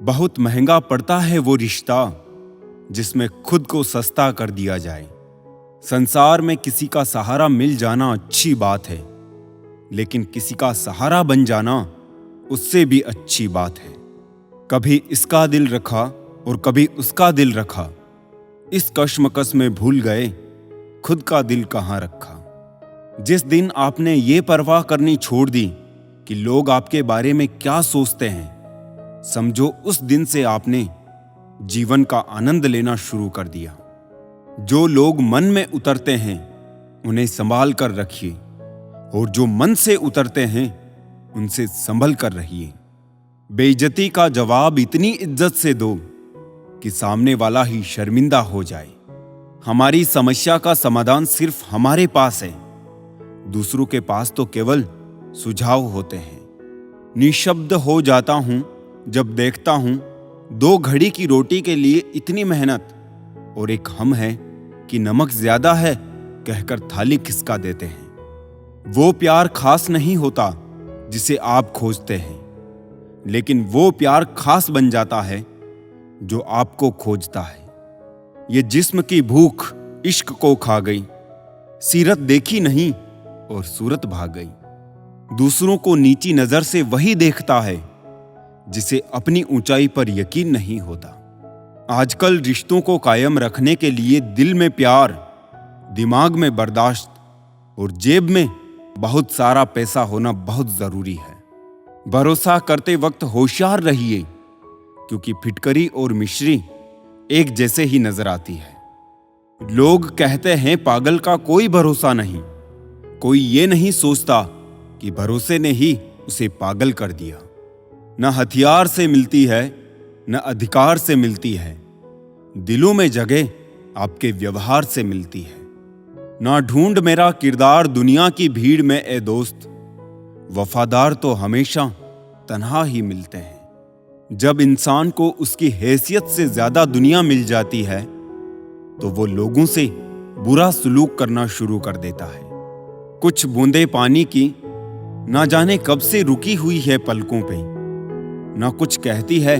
बहुत महंगा पड़ता है वो रिश्ता जिसमें खुद को सस्ता कर दिया जाए। संसार में किसी का सहारा मिल जाना अच्छी बात है, लेकिन किसी का सहारा बन जाना उससे भी अच्छी बात है। कभी इसका दिल रखा और कभी उसका दिल रखा, इस कश्मकश में भूल गए खुद का दिल कहाँ रखा। जिस दिन आपने ये परवाह करनी छोड़ दी कि लोग आपके बारे में क्या सोचते हैं, समझो उस दिन से आपने जीवन का आनंद लेना शुरू कर दिया। जो लोग मन में उतरते हैं उन्हें संभाल कर रखिए, और जो मन से उतरते हैं उनसे संभल कर रहिए। बेइज्जती का जवाब इतनी इज्जत से दो कि सामने वाला ही शर्मिंदा हो जाए। हमारी समस्या का समाधान सिर्फ हमारे पास है, दूसरों के पास तो केवल सुझाव होते हैं। निशब्द हो जाता हूं जब देखता हूं दो घड़ी की रोटी के लिए इतनी मेहनत, और एक हम है कि नमक ज्यादा है कहकर थाली खिसका देते हैं। वो प्यार खास नहीं होता जिसे आप खोजते हैं, लेकिन वो प्यार खास बन जाता है जो आपको खोजता है। ये जिस्म की भूख इश्क को खा गई, सीरत देखी नहीं और सूरत भाग गई। दूसरों को नीची नजर से वही देखता है जिसे अपनी ऊंचाई पर यकीन नहीं होता। आजकल रिश्तों को कायम रखने के लिए दिल में प्यार, दिमाग में बर्दाश्त और जेब में बहुत सारा पैसा होना बहुत जरूरी है। भरोसा करते वक्त होशियार रहिए, क्योंकि फिटकरी और मिश्री एक जैसे ही नजर आती है। लोग कहते हैं पागल का कोई भरोसा नहीं। कोई ये नहीं सोचता कि भरोसे ने ही उसे पागल कर दिया। न हथियार से मिलती है न अधिकार से मिलती है, दिलों में जगह आपके व्यवहार से मिलती है। ना ढूंढ मेरा किरदार दुनिया की भीड़ में ए दोस्त, वफादार तो हमेशा तन्हा ही मिलते हैं। जब इंसान को उसकी हैसियत से ज्यादा दुनिया मिल जाती है तो वो लोगों से बुरा सलूक करना शुरू कर देता है। कुछ बूंदे पानी की ना जाने कब से रुकी हुई है पलकों पे, ना कुछ कहती है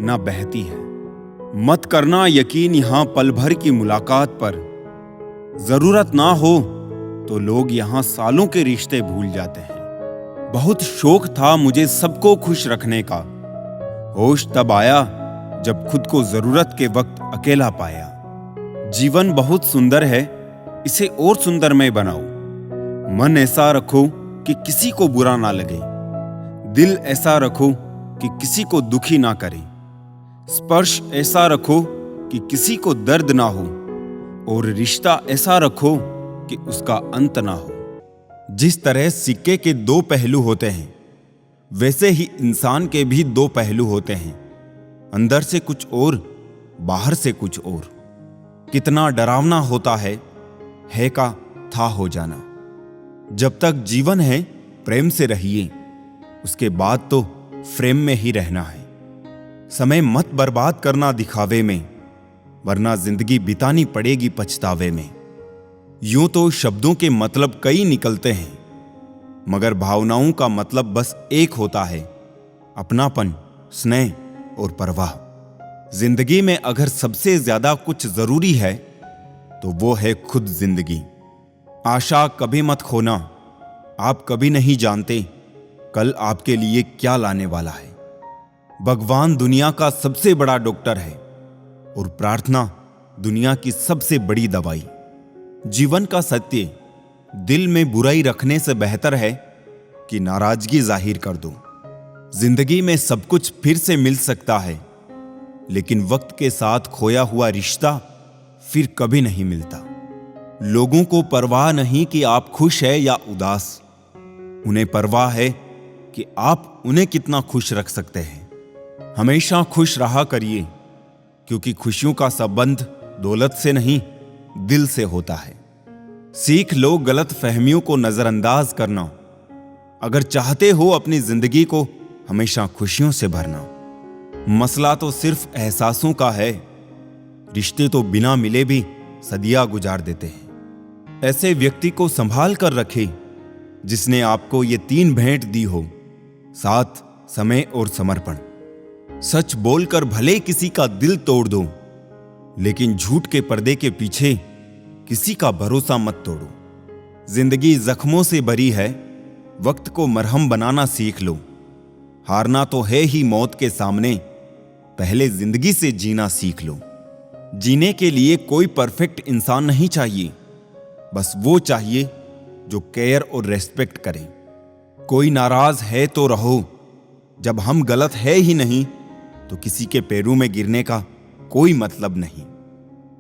ना बहती है। मत करना यकीन यहां पल भर की मुलाकात पर, जरूरत ना हो तो लोग यहां सालों के रिश्ते भूल जाते हैं। बहुत शौक था मुझे सबको खुश रखने का, होश तब आया जब खुद को जरूरत के वक्त अकेला पाया। जीवन बहुत सुंदर है, इसे और सुंदरमय बनाओ। मन ऐसा रखो कि किसी को बुरा ना लगे, दिल ऐसा रखो कि किसी को दुखी ना करे, स्पर्श ऐसा रखो कि किसी को दर्द ना हो, और रिश्ता ऐसा रखो कि उसका अंत ना हो। जिस तरह सिक्के के दो पहलू होते हैं, वैसे ही इंसान के भी दो पहलू होते हैं, अंदर से कुछ और बाहर से कुछ और। कितना डरावना होता है का था हो जाना। जब तक जीवन है प्रेम से रहिए, उसके बाद तो फ्रेम में ही रहना है। समय मत बर्बाद करना दिखावे में, वरना जिंदगी बितानी पड़ेगी पछतावे में। यूं तो शब्दों के मतलब कई निकलते हैं, मगर भावनाओं का मतलब बस एक होता है, अपनापन, स्नेह और परवाह। जिंदगी में अगर सबसे ज्यादा कुछ जरूरी है तो वो है खुद जिंदगी। आशा कभी मत खोना, आप कभी नहीं जानते कल आपके लिए क्या लाने वाला है। भगवान दुनिया का सबसे बड़ा डॉक्टर है और प्रार्थना दुनिया की सबसे बड़ी दवाई। जीवन का सत्य दिल में बुराई रखने से बेहतर है कि नाराजगी जाहिर कर दो। जिंदगी में सब कुछ फिर से मिल सकता है, लेकिन वक्त के साथ खोया हुआ रिश्ता फिर कभी नहीं मिलता। लोगों को परवाह नहीं कि आप खुश हैं या उदास, उन्हें परवाह है कि आप उन्हें कितना खुश रख सकते हैं। हमेशा खुश रहा करिए, क्योंकि खुशियों का संबंध दौलत से नहीं दिल से होता है। सीख लो गलत फहमियों को नजरअंदाज करना, अगर चाहते हो अपनी जिंदगी को हमेशा खुशियों से भरना। मसला तो सिर्फ एहसासों का है, रिश्ते तो बिना मिले भी सदियां गुजार देते हैं। ऐसे व्यक्ति को संभाल कर रखें जिसने आपको ये 3 भेंट दी हो, साथ, समय और समर्पण। सच बोलकर भले किसी का दिल तोड़ दो, लेकिन झूठ के पर्दे के पीछे किसी का भरोसा मत तोड़ो। जिंदगी जख्मों से भरी है, वक्त को मरहम बनाना सीख लो। हारना तो है ही मौत के सामने, पहले जिंदगी से जीना सीख लो। जीने के लिए कोई परफेक्ट इंसान नहीं चाहिए, बस वो चाहिए जो केयर और रेस्पेक्ट करे। कोई नाराज है तो रहो, जब हम गलत है ही नहीं तो किसी के पैरों में गिरने का कोई मतलब नहीं।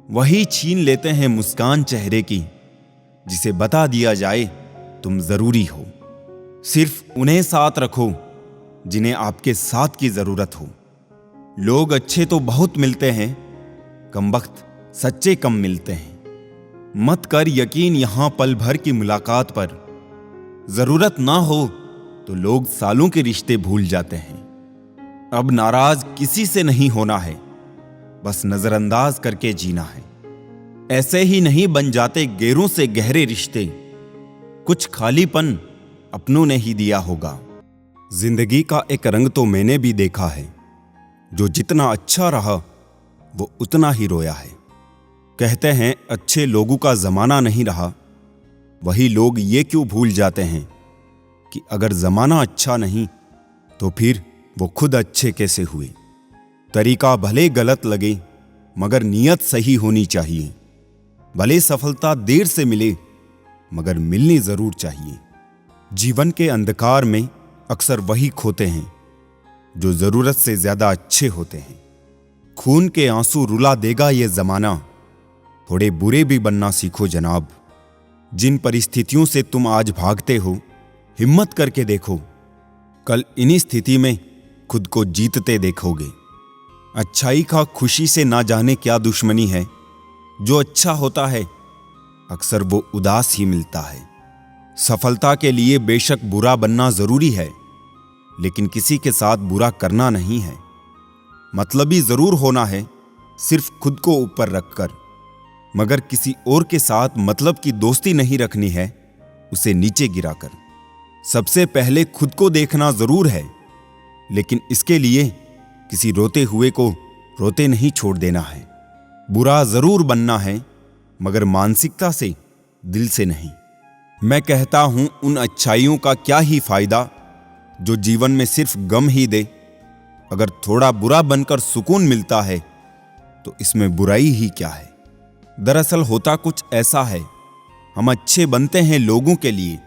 वही छीन लेते हैं मुस्कान चेहरे की, जिसे बता दिया जाए तुम जरूरी हो। सिर्फ उन्हें साथ रखो जिन्हें आपके साथ की जरूरत हो। लोग अच्छे तो बहुत मिलते हैं, कमबख्त सच्चे कम मिलते हैं। मत कर यकीन यहां पल भर की मुलाकात पर, जरूरत ना हो तो लोग सालों के रिश्ते भूल जाते हैं। अब नाराज किसी से नहीं होना है, बस नजरअंदाज करके जीना है। ऐसे ही नहीं बन जाते गैरों से गहरे रिश्ते, कुछ खालीपन अपनों ने ही दिया होगा। जिंदगी का एक रंग तो मैंने भी देखा है, जो जितना अच्छा रहा वो उतना ही रोया है। कहते हैं अच्छे लोगों का जमाना नहीं रहा, वही लोग ये क्यों भूल जाते हैं कि अगर जमाना अच्छा नहीं तो फिर वो खुद अच्छे कैसे हुए। तरीका भले गलत लगे, मगर नीयत सही होनी चाहिए। भले सफलता देर से मिले, मगर मिलनी जरूर चाहिए। जीवन के अंधकार में अक्सर वही खोते हैं जो जरूरत से ज्यादा अच्छे होते हैं। खून के आंसू रुला देगा ये जमाना, थोड़े बुरे भी बनना सीखो जनाब। जिन परिस्थितियों से तुम आज भागते हो, हिम्मत करके देखो, कल इन्हीं स्थिति में खुद को जीतते देखोगे। अच्छाई का खुशी से ना जाने क्या दुश्मनी है, जो अच्छा होता है अक्सर वो उदास ही मिलता है। सफलता के लिए बेशक बुरा बनना जरूरी है, लेकिन किसी के साथ बुरा करना नहीं है। मतलबी जरूर होना है, सिर्फ खुद को ऊपर रखकर, मगर किसी और के साथ मतलब की दोस्ती नहीं रखनी है, उसे नीचे गिराकर। सबसे पहले खुद को देखना जरूर है, लेकिन इसके लिए किसी रोते हुए को रोते नहीं छोड़ देना है। बुरा जरूर बनना है, मगर मानसिकता से, दिल से नहीं। मैं कहता हूं उन अच्छाइयों का क्या ही फायदा जो जीवन में सिर्फ गम ही दे। अगर थोड़ा बुरा बनकर सुकून मिलता है तो इसमें बुराई ही क्या है। दरअसल होता कुछ ऐसा है, हम अच्छे बनते हैं लोगों के लिए,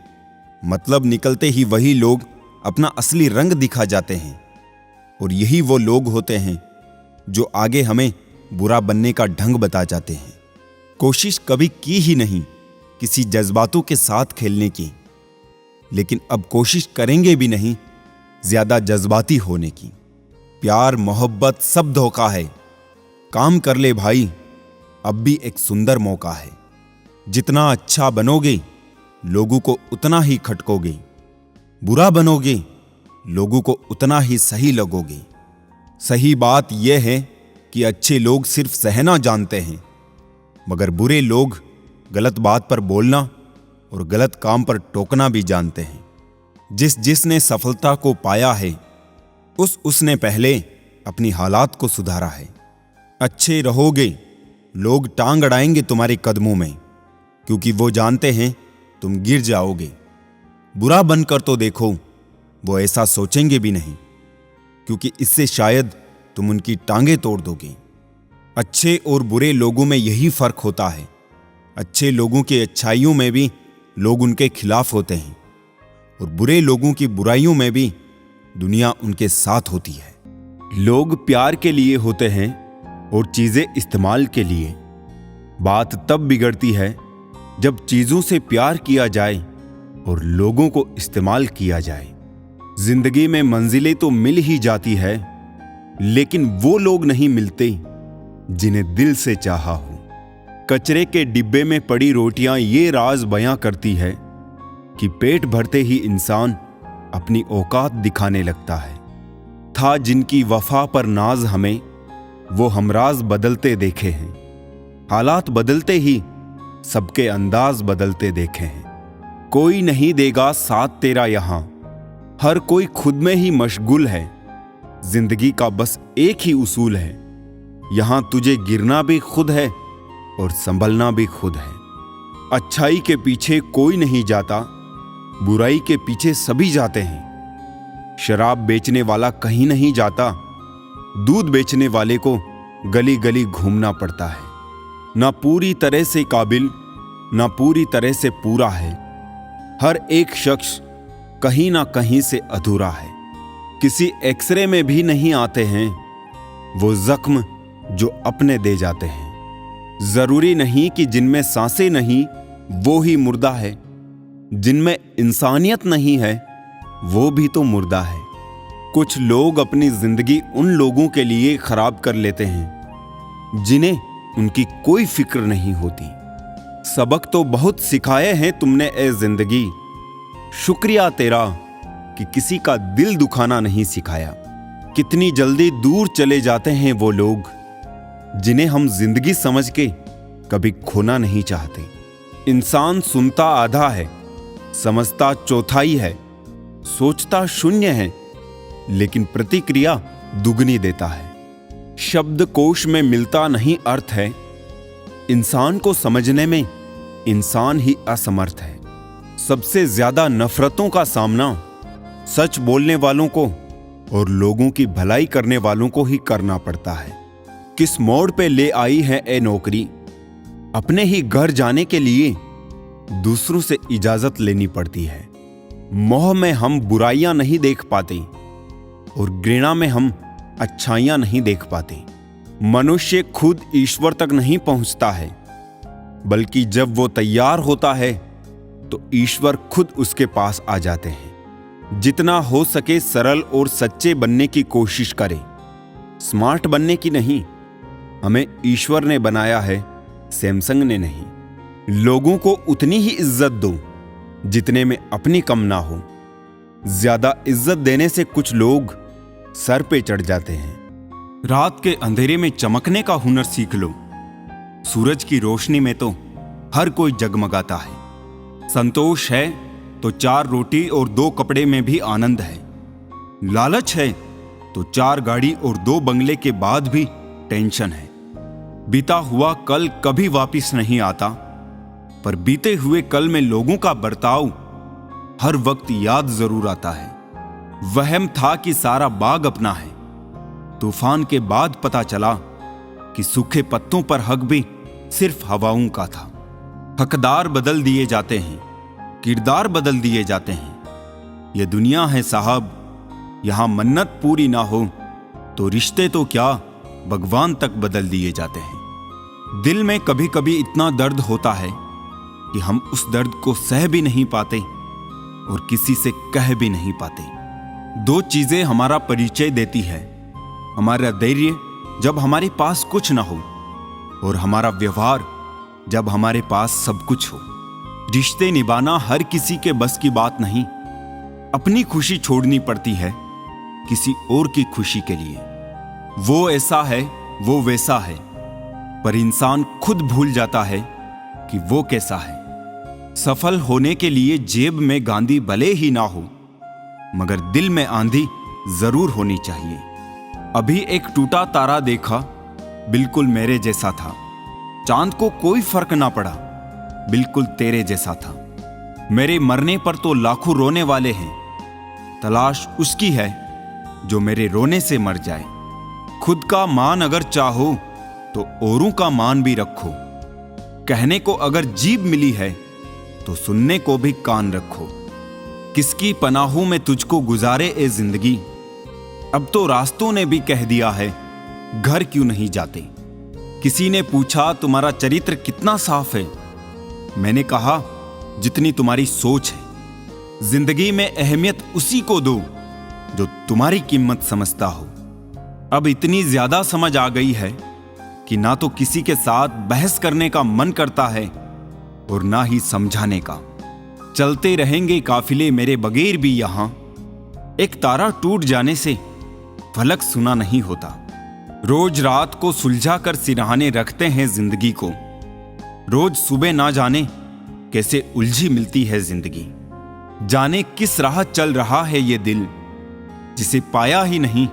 मतलब निकलते ही वही लोग अपना असली रंग दिखा जाते हैं, और यही वो लोग होते हैं जो आगे हमें बुरा बनने का ढंग बता जाते हैं। कोशिश कभी की ही नहीं किसी जज्बातों के साथ खेलने की, लेकिन अब कोशिश करेंगे भी नहीं ज्यादा जज्बाती होने की। प्यार मोहब्बत सब धोखा है, काम कर ले भाई, अब भी एक सुंदर मौका है। जितना अच्छा बनोगे लोगों को उतना ही खटकोगे, बुरा बनोगे लोगों को उतना ही सही लगोगे। सही बात यह है कि अच्छे लोग सिर्फ सहना जानते हैं, मगर बुरे लोग गलत बात पर बोलना और गलत काम पर टोकना भी जानते हैं। जिसने सफलता को पाया है, उसने पहले अपनी हालात को सुधारा है। अच्छे रहोगे, लोग टांग अड़ाएंगे तुम्हारे कदमों में, क्योंकि वो जानते हैं तुम गिर जाओगे। बुरा बनकर तो देखो, वो ऐसा सोचेंगे भी नहीं, क्योंकि इससे शायद तुम उनकी टांगें तोड़ दोगे। अच्छे और बुरे लोगों में यही फर्क होता है। अच्छे लोगों की अच्छाइयों में भी लोग उनके खिलाफ होते हैं, और बुरे लोगों की बुराइयों में भी दुनिया उनके साथ होती है। लोग प्यार के लिए होते हैं और चीजें इस्तेमाल के लिए। बात तब बिगड़ती है जब चीजों से प्यार किया जाए और लोगों को इस्तेमाल किया जाए। जिंदगी में मंजिलें तो मिल ही जाती है, लेकिन वो लोग नहीं मिलते जिन्हें दिल से चाहा हो। कचरे के डिब्बे में पड़ी रोटियां ये राज बयां करती है कि पेट भरते ही इंसान अपनी औकात दिखाने लगता है। था जिनकी वफा पर नाज हमें, वो हमराज बदलते देखे हैं। हालात बदलते ही सबके अंदाज बदलते देखे हैं। कोई नहीं देगा साथ तेरा यहां, हर कोई खुद में ही मशगूल है। जिंदगी का बस एक ही उसूल है, यहां तुझे गिरना भी खुद है और संभलना भी खुद है। अच्छाई के पीछे कोई नहीं जाता, बुराई के पीछे सभी जाते हैं। शराब बेचने वाला कहीं नहीं जाता, दूध बेचने वाले को गली गली घूमना पड़ता है। ना पूरी तरह से काबिल, ना पूरी तरह से पूरा है। हर एक शख्स कहीं ना कहीं से अधूरा है। किसी एक्सरे में भी नहीं आते हैं वो जख्म जो अपने दे जाते हैं। जरूरी नहीं कि जिनमें सांसें नहीं वो ही मुर्दा है, जिनमें इंसानियत नहीं है वो भी तो मुर्दा है। कुछ लोग अपनी जिंदगी उन लोगों के लिए खराब कर लेते हैं जिन्हें उनकी कोई फिक्र नहीं होती। सबक तो बहुत सिखाए हैं तुमने ए जिंदगी, शुक्रिया तेरा कि किसी का दिल दुखाना नहीं सिखाया। कितनी जल्दी दूर चले जाते हैं वो लोग जिन्हें हम जिंदगी समझ के कभी खोना नहीं चाहते। इंसान सुनता आधा है, समझता चौथाई है, सोचता शून्य है, लेकिन प्रतिक्रिया दुगनी देता है। शब्दकोश में मिलता नहीं अर्थ है, इंसान को समझने में इंसान ही असमर्थ है। सबसे ज्यादा नफरतों का सामना सच बोलने वालों को और लोगों की भलाई करने वालों को ही करना पड़ता है। किस मोड़ पे ले आई है ए नौकरी, अपने ही घर जाने के लिए दूसरों से इजाजत लेनी पड़ती है। मोह में हम बुराइयां नहीं देख पाते और घृणा में हम अच्छाइयां नहीं देख पाते। मनुष्य खुद ईश्वर तक नहीं पहुंचता है, बल्कि जब वो तैयार होता है तो ईश्वर खुद उसके पास आ जाते हैं। जितना हो सके सरल और सच्चे बनने की कोशिश करें, स्मार्ट बनने की नहीं। हमें ईश्वर ने बनाया है, सैमसंग ने नहीं। लोगों को उतनी ही इज्जत दो जितने में अपनी कम ना हो। ज्यादा इज्जत देने से कुछ लोग सर पे चढ़ जाते हैं। रात के अंधेरे में चमकने का हुनर सीख लो, सूरज की रोशनी में तो हर कोई जगमगाता है। संतोष है तो 4 रोटी और 2 कपड़े में भी आनंद है। लालच है तो 4 गाड़ी और 2 बंगले के बाद भी टेंशन है। बीता हुआ कल कभी वापस नहीं आता, पर बीते हुए कल में लोगों का बर्ताव हर वक्त याद जरूर आता है। वहम था कि सारा बाग अपना है, तूफान के बाद पता चला कि सूखे पत्तों पर हक भी सिर्फ हवाओं का था। हकदार बदल दिए जाते हैं, किरदार बदल दिए जाते हैं। ये दुनिया है साहब, यहां मन्नत पूरी ना हो तो रिश्ते तो क्या भगवान तक बदल दिए जाते हैं। दिल में कभी कभी इतना दर्द होता है कि हम उस दर्द को सह भी नहीं पाते और किसी से कह भी नहीं पाते। 2 चीजें हमारा परिचय देती है, हमारा धैर्य जब हमारे पास कुछ ना हो और हमारा व्यवहार जब हमारे पास सब कुछ हो। रिश्ते निभाना हर किसी के बस की बात नहीं। अपनी खुशी छोड़नी पड़ती है किसी और की खुशी के लिए। वो ऐसा है, वो वैसा है, पर इंसान खुद भूल जाता है कि वो कैसा है। सफल होने के लिए जेब में गांधी भले ही ना हो, मगर दिल में आंधी जरूर होनी चाहिए। अभी एक टूटा तारा देखा, बिल्कुल मेरे जैसा था। चांद को कोई फर्क ना पड़ा, बिल्कुल तेरे जैसा था। मेरे मरने पर तो लाखों रोने वाले हैं, तलाश उसकी है जो मेरे रोने से मर जाए। खुद का मान अगर चाहो तो औरों का मान भी रखो। कहने को अगर जीभ मिली है तो सुनने को भी कान रखो। किसकी पनाहों में तुझको गुजारे ए जिंदगी, अब तो रास्तों ने भी कह दिया है घर क्यों नहीं जाते। किसी ने पूछा तुम्हारा चरित्र कितना साफ है, मैंने कहा जितनी तुम्हारी सोच है। जिंदगी में अहमियत उसी को दो जो तुम्हारी कीमत समझता हो। अब इतनी ज्यादा समझ आ गई है कि ना तो किसी के साथ बहस करने का मन करता है और ना ही समझाने का। चलते रहेंगे काफिले मेरे बगैर भी यहां। एक तारा टूट जाने से फलक सुना नहीं होता। रोज रात को सुलझा कर सिरहाने रखते हैं जिंदगी को। रोज सुबह ना जाने कैसे उलझी मिलती है जिंदगी। जाने किस राह चल रहा है ये दिल, जिसे पाया ही नहीं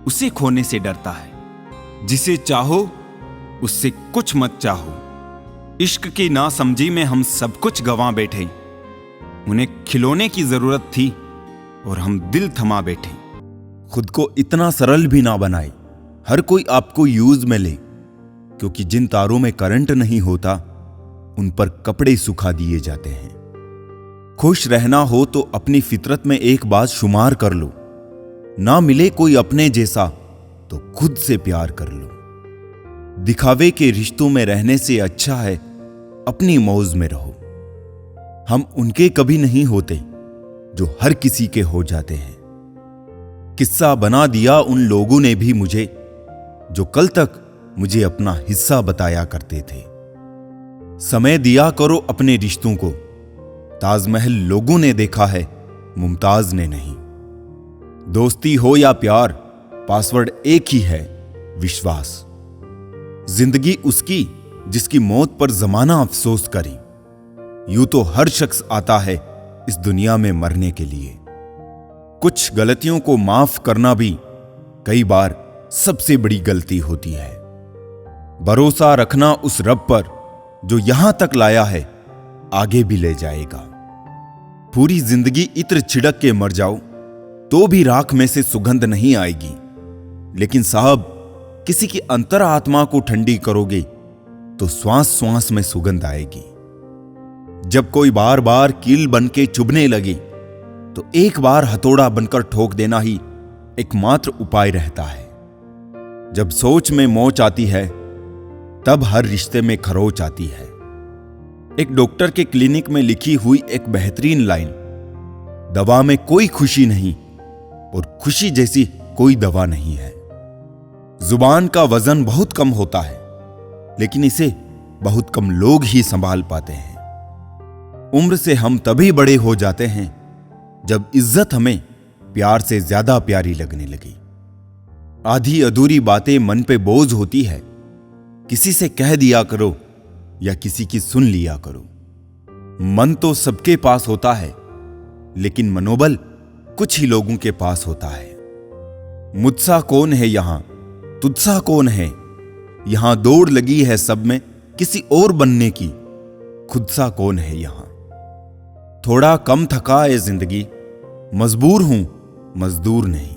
उसे खोने से डरता है। जिसे चाहो उससे कुछ मत चाहो। इश्क की नासमझी में हम सब कुछ गंवा बैठे। उन्हें खिलौने की जरूरत थी और हम दिल थमा बैठे। खुद को इतना सरल भी ना बनाए हर कोई आपको यूज में ले, क्योंकि जिन तारों में करंट नहीं होता उन पर कपड़े सुखा दिए जाते हैं। खुश रहना हो तो अपनी फितरत में एक बात शुमार कर लो, ना मिले कोई अपने जैसा तो खुद से प्यार कर लो। दिखावे के रिश्तों में रहने से अच्छा है अपनी मौज में रहो। हम उनके कभी नहीं होते जो हर किसी के हो जाते हैं। किस्सा बना दिया उन लोगों ने भी मुझे जो कल तक मुझे अपना हिस्सा बताया करते थे। समय दिया करो अपने रिश्तों को। ताजमहल लोगों ने देखा है, मुमताज ने नहीं। दोस्ती हो या प्यार, पासवर्ड एक ही है, विश्वास। जिंदगी उसकी जिसकी मौत पर जमाना अफसोस करे। यूं तो हर शख्स आता है इस दुनिया में मरने के लिए। कुछ गलतियों को माफ करना भी कई बार सबसे बड़ी गलती होती है। भरोसा रखना उस रब पर जो यहां तक लाया है आगे भी ले जाएगा। पूरी जिंदगी इत्र छिड़क के मर जाओ तो भी राख में से सुगंध नहीं आएगी, लेकिन साहब किसी की अंतर आत्मा को ठंडी करोगे तो श्वास श्वास में सुगंध आएगी। जब कोई बार बार कील बन के चुभने लगे तो एक बार हथौड़ा बनकर ठोक देना ही एकमात्र उपाय रहता है। जब सोच में मोच आती है तब हर रिश्ते में खरोच आती है। एक डॉक्टर के क्लिनिक में लिखी हुई एक बेहतरीन लाइन, दवा में कोई खुशी नहीं और खुशी जैसी कोई दवा नहीं है। जुबान का वजन बहुत कम होता है, लेकिन इसे बहुत कम लोग ही संभाल पाते हैं। उम्र से हम तभी बड़े हो जाते हैं जब इज्जत हमें प्यार से ज्यादा प्यारी लगने लगी। आधी अधूरी बातें मन पे बोझ होती है, किसी से कह दिया करो या किसी की सुन लिया करो। मन तो सबके पास होता है, लेकिन मनोबल कुछ ही लोगों के पास होता है। मुझसा कौन है यहां, तुझसा कौन है, यहां दौड़ लगी है सब में किसी और बनने की, खुद सा कौन है यहां। थोड़ा कम थका है जिंदगी, मजबूर हूं मजदूर नहीं।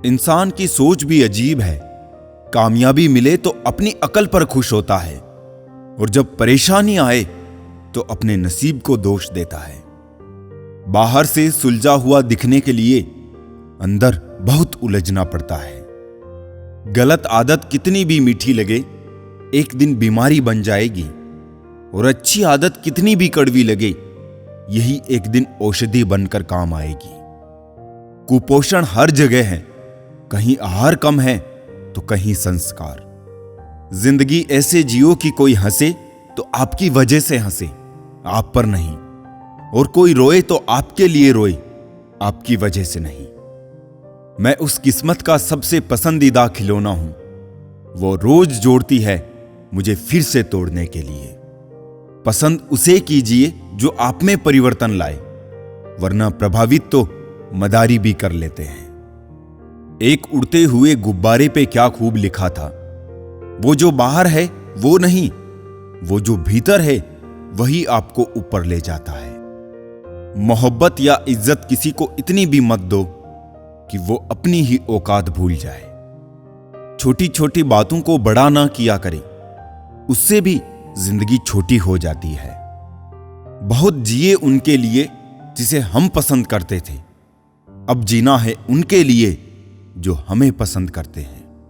इंसान की सोच भी अजीब है, कामयाबी मिले तो अपनी अकल पर खुश होता है और जब परेशानी आए तो अपने नसीब को दोष देता है। बाहर से सुलझा हुआ दिखने के लिए अंदर बहुत उलझना पड़ता है। गलत आदत कितनी भी मीठी लगे एक दिन बीमारी बन जाएगी, और अच्छी आदत कितनी भी कड़वी लगे यही एक दिन औषधि बनकर काम आएगी। कुपोषण हर जगह है, कहीं आहार कम है तो कहीं संस्कार। जिंदगी ऐसे जियो कि कोई हंसे तो आपकी वजह से हंसे, आप पर नहीं, और कोई रोए तो आपके लिए रोए, आपकी वजह से नहीं। मैं उस किस्मत का सबसे पसंदीदा खिलौना हूं, वो रोज जोड़ती है मुझे फिर से तोड़ने के लिए। पसंद उसे कीजिए जो आप में परिवर्तन लाए, वरना प्रभावित तो मदारी भी कर लेते हैं। एक उड़ते हुए गुब्बारे पे क्या खूब लिखा था, वो जो बाहर है वो नहीं, वो जो भीतर है वही आपको ऊपर ले जाता है। मोहब्बत या इज्जत किसी को इतनी भी मत दो कि वो अपनी ही औकात भूल जाए। छोटी छोटी बातों को बड़ा ना किया करे, उससे भी जिंदगी छोटी हो जाती है। बहुत जिए उनके लिए जिसे हम पसंद करते थे, अब जीना है उनके लिए जो हमें पसंद करते हैं।